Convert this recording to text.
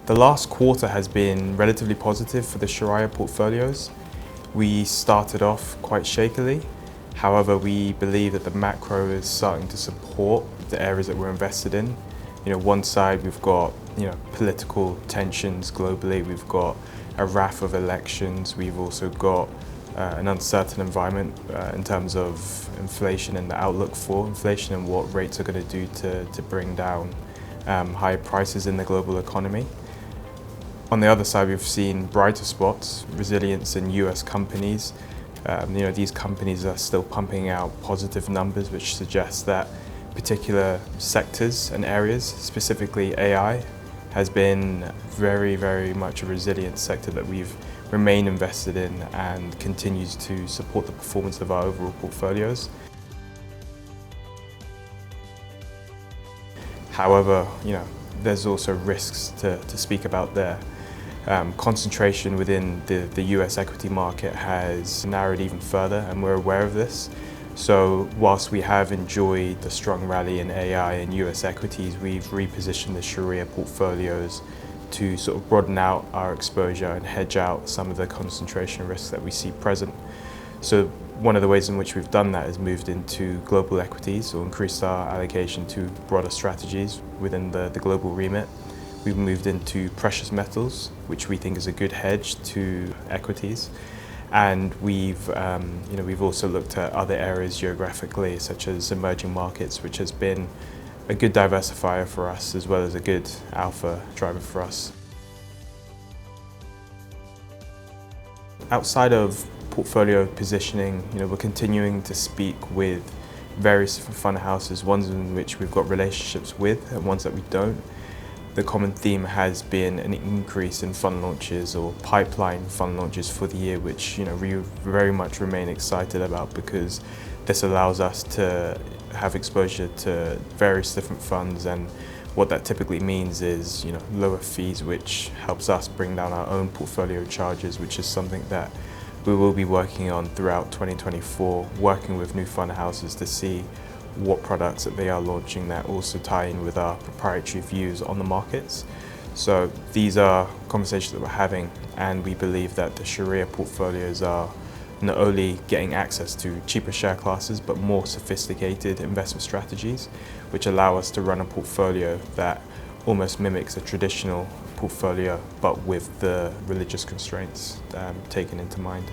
The last quarter has been relatively positive for the Sharia portfolios. We started off quite shakily. However, we believe that the macro is starting to support the areas that we're invested in. One side we've got, political tensions globally. We've got a raft of elections. We've also got an uncertain environment in terms of inflation and the outlook for inflation and what rates are going to do to bring down higher prices in the global economy. On the other side, we've seen brighter spots, resilience in US companies. These companies are still pumping out positive numbers, which suggests that particular sectors and areas, specifically AI, has been very, very much a resilient sector that we've remained invested in and continues to support the performance of our overall portfolios. However, there's also risks to speak about there. Concentration within the US equity market has narrowed even further, and we're aware of this. So whilst we have enjoyed the strong rally in AI and US equities, we've repositioned the Sharia portfolios to sort of broaden out our exposure and hedge out some of the concentration risks that we see present. So one of the ways in which we've done that is moved into global equities, or increased our allocation to broader strategies within the global remit. We've moved into precious metals, which we think is a good hedge to equities. And we've also looked at other areas geographically, such as emerging markets, which has been a good diversifier for us, as well as a good alpha driver for us. Outside of portfolio positioning, we're continuing to speak with various different fund houses, ones in which we've got relationships with and ones that we don't. The common theme has been an increase in fund launches or pipeline fund launches for the year, which we very much remain excited about, because this allows us to have exposure to various different funds, and what that typically means is lower fees, which helps us bring down our own portfolio charges, which is something that we will be working on throughout 2024, working with new fund houses to see what products that they are launching that also tie in with our proprietary views on the markets. So these are conversations that we're having, and we believe that the Sharia portfolios are not only getting access to cheaper share classes, but more sophisticated investment strategies, which allow us to run a portfolio that almost mimics a traditional portfolio, but with the religious constraints taken into mind.